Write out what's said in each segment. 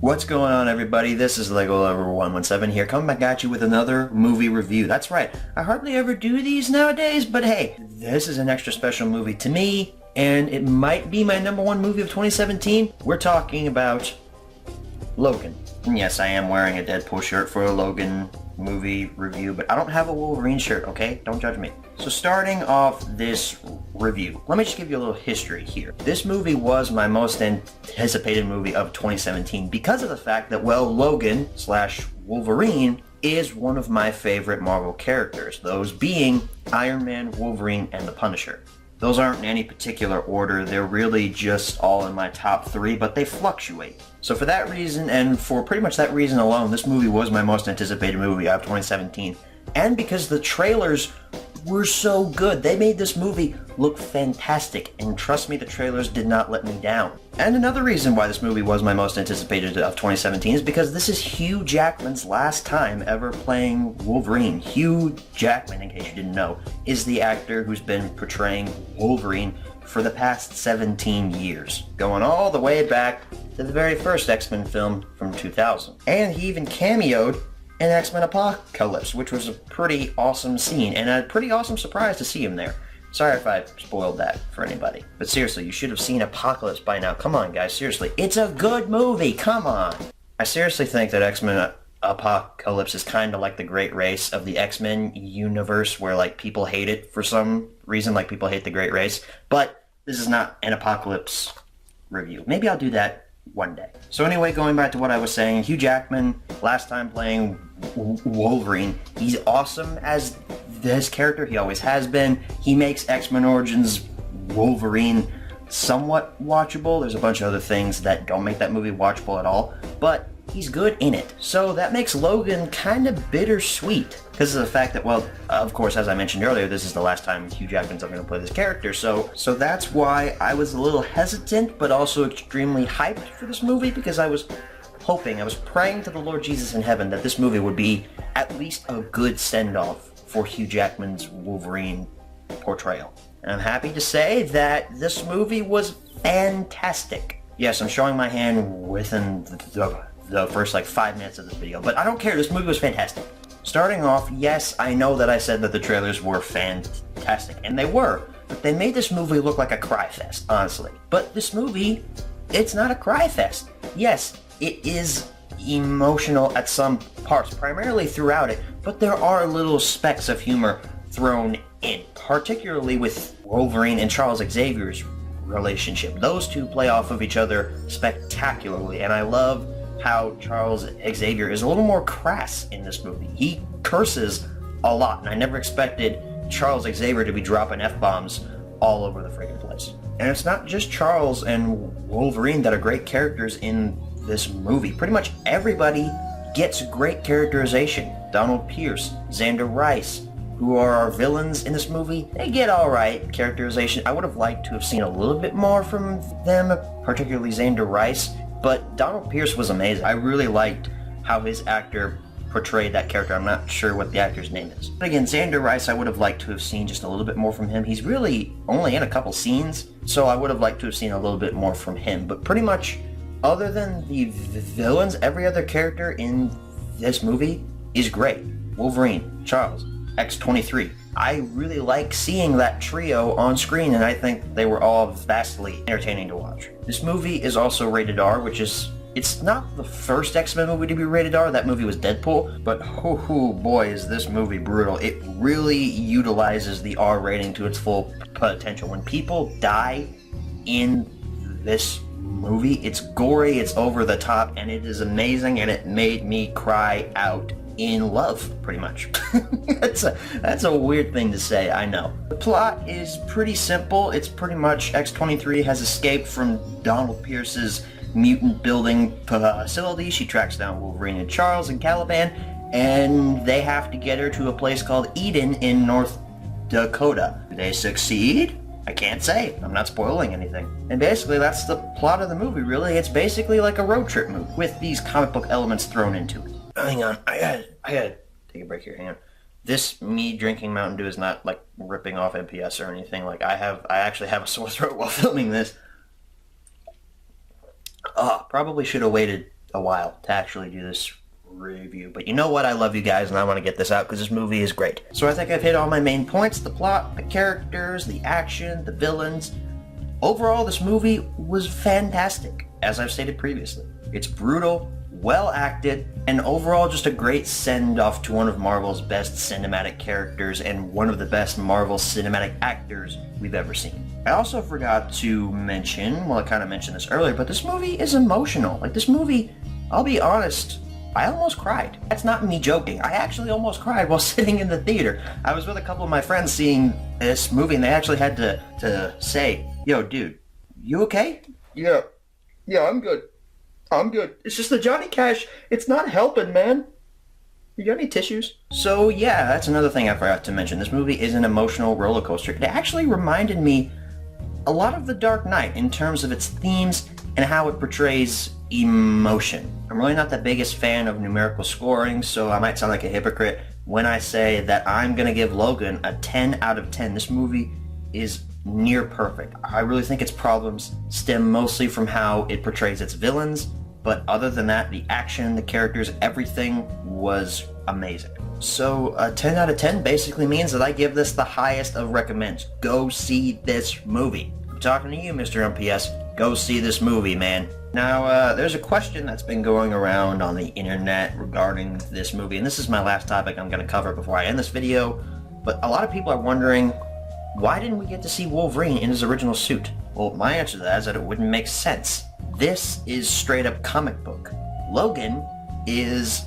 What's going on, everybody? This is Lego Lover 117 here, coming back at you with another movie review. That's right, I hardly ever do these nowadays, but hey, this is an extra special movie to me, and it might be my #1 movie of 2017. We're talking about Logan. And yes, I am wearing a Deadpool shirt for a Logan movie review, but I don't have a Wolverine shirt, okay? Don't judge me. So starting off this review, let me just give you a little history here. This movie was my most anticipated movie of 2017 because of the fact that, well, Logan / Wolverine is one of my favorite Marvel characters, those being Iron Man, Wolverine, and the Punisher. Those aren't in any particular order, they're really just all in my top 3, but they fluctuate. So for that reason, and for pretty much that reason alone, this movie was my most anticipated movie of 2017. And because the trailers were so good, they made this movie look fantastic, and trust me, the trailers did not let me down. And another reason why this movie was my most anticipated of 2017 is because this is Hugh Jackman's last time ever playing Wolverine. Hugh Jackman, in case you didn't know, is the actor who's been portraying Wolverine for the past 17 years, going all the way back to the very first X-Men film from 2000. And he even cameoed in X-Men Apocalypse, which was a pretty awesome scene, and a pretty awesome surprise to see him there. Sorry if I spoiled that for anybody. But seriously, you should have seen Apocalypse by now. Come on, guys, seriously. It's a good movie, come on! I seriously think that X-Men Apocalypse is kind of like the Great Race of the X-Men universe, where, like, people hate it for some reason, like people hate the Great Race. But this is not an Apocalypse review. Maybe I'll do that one day. So anyway, going back to what I was saying, Hugh Jackman, last time playing Wolverine, he's awesome as this character, he always has been. He makes X-Men Origins Wolverine somewhat watchable. There's a bunch of other things that don't make that movie watchable at all, but he's good in it. So that makes Logan kind of bittersweet because of the fact that, well, of course, as I mentioned earlier, this is the last time Hugh Jackman's ever going to play this character. So that's why I was a little hesitant, but also extremely hyped for this movie, because I was hoping, I was praying to the Lord Jesus in heaven that this movie would be at least a good send-off for Hugh Jackman's Wolverine portrayal. And I'm happy to say that this movie was fantastic. Yes, I'm showing my hand within the first like 5 minutes of this video, but I don't care, this movie was fantastic. Starting off, yes, I know that I said that the trailers were fantastic, and they were, but they made this movie look like a cry fest, honestly. But this movie, it's not a cry fest. Yes, it is emotional at some parts, primarily throughout it, but there are little specks of humor thrown in, particularly with Wolverine and Charles Xavier's relationship. Those two play off of each other spectacularly, and I love how Charles Xavier is a little more crass in this movie. He curses a lot, and I never expected Charles Xavier to be dropping F-bombs all over the friggin' place. And it's not just Charles and Wolverine that are great characters in this movie. Pretty much everybody gets great characterization. Donald Pierce, Xander Rice, who are our villains in this movie, they get alright characterization. I would have liked to have seen a little bit more from them, particularly Xander Rice. But Donald Pierce was amazing. I really liked how his actor portrayed that character. I'm not sure what the actor's name is. But again, Xander Rice, I would have liked to have seen just a little bit more from him. He's really only in a couple scenes, so I would have liked to have seen a little bit more from him. But pretty much, other than the villains, every other character in this movie is great. Wolverine, Charles, X-23. I really like seeing that trio on screen, and I think they were all vastly entertaining to watch. This movie is also rated R, which is, it's not the first X-Men movie to be rated R. That movie was Deadpool, but oh boy is this movie brutal. It really utilizes the R rating to its full potential. When people die in this movie, it's gory, it's over the top, and it is amazing, and it made me cry out in love, pretty much. That's a weird thing to say, I know. The plot is pretty simple. It's pretty much X-23 has escaped from Donald Pierce's mutant building facility. She tracks down Wolverine and Charles in Caliban, and they have to get her to a place called Eden in North Dakota. Do they succeed? I can't say. I'm not spoiling anything. And basically, that's the plot of the movie, really. It's basically like a road trip movie with these comic book elements thrown into it. Hang on, I gotta take a break here, hang on. This, me drinking Mountain Dew is not like ripping off MPS or anything. Like I actually have a sore throat while filming this. Probably should have waited a while to actually do this review. But you know what? I love you guys and I want to get this out because this movie is great. So I think I've hit all my main points: the plot, the characters, the action, the villains. Overall, this movie was fantastic, as I've stated previously. It's brutal, well acted, and overall just a great send-off to one of Marvel's best cinematic characters and one of the best Marvel cinematic actors we've ever seen. I also forgot to mention, well, I kind of mentioned this earlier, but this movie is emotional. Like, this movie, I'll be honest, I almost cried. That's not me joking. I actually almost cried while sitting in the theater. I was with a couple of my friends seeing this movie, and they actually had to say, "Yo, dude, you okay?" Yeah, I'm good. I'm good. It's just the Johnny Cash, it's not helping, man. You got any tissues? So yeah, that's another thing I forgot to mention. This movie is an emotional roller coaster. It actually reminded me a lot of The Dark Knight in terms of its themes and how it portrays emotion. I'm really not the biggest fan of numerical scoring, so I might sound like a hypocrite when I say that I'm gonna give Logan a 10 out of 10. This movie is near perfect. I really think its problems stem mostly from how it portrays its villains, but other than that, the action, the characters, everything was amazing. So a 10 out of 10 basically means that I give this the highest of recommends. Go see this movie. I'm talking to you, Mr. MPS. Go see this movie, man. Now, there's a question that's been going around on the internet regarding this movie, and this is my last topic I'm going to cover before I end this video, but a lot of people are wondering, why didn't we get to see Wolverine in his original suit? Well, my answer to that is that it wouldn't make sense. This is straight up comic book. Logan is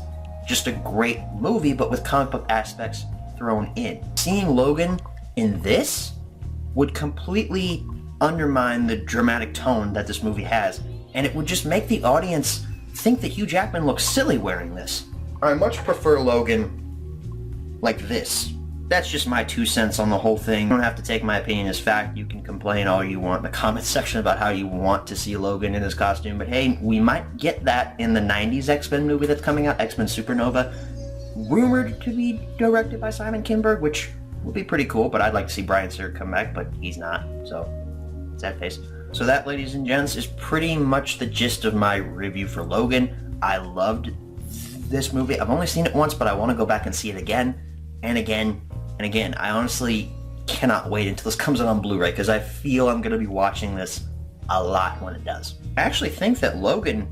just a great movie, but with comic book aspects thrown in. Seeing Logan in this would completely undermine the dramatic tone that this movie has, and it would just make the audience think that Hugh Jackman looks silly wearing this. I much prefer Logan like this. That's just my 2 cents on the whole thing. You don't have to take my opinion as fact. You can complain all you want in the comments section about how you want to see Logan in his costume, but hey, we might get that in the 90s X-Men movie that's coming out, X-Men Supernova, rumored to be directed by Simon Kinberg, which would be pretty cool, but I'd like to see Bryan Singer come back, but he's not, so sad face. So that, ladies and gents, is pretty much the gist of my review for Logan. I loved this movie. I've only seen it once, but I want to go back and see it again and again and again. I honestly cannot wait until this comes out on Blu-ray because I feel I'm going to be watching this a lot when it does. I actually think that Logan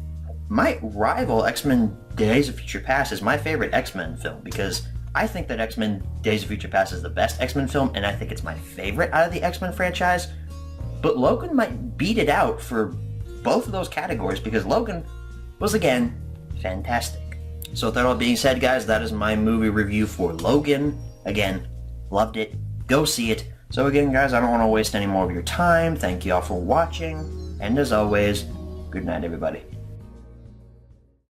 might rival X-Men Days of Future Past as my favorite X-Men film, because I think that X-Men Days of Future Past is the best X-Men film, and I think it's my favorite out of the X-Men franchise. But Logan might beat it out for both of those categories because Logan was, again, fantastic. So with that all being said, guys, that is my movie review for Logan. Again, loved it. Go see it. So again, guys, I don't want to waste any more of your time. Thank you all for watching. And as always, good night, everybody.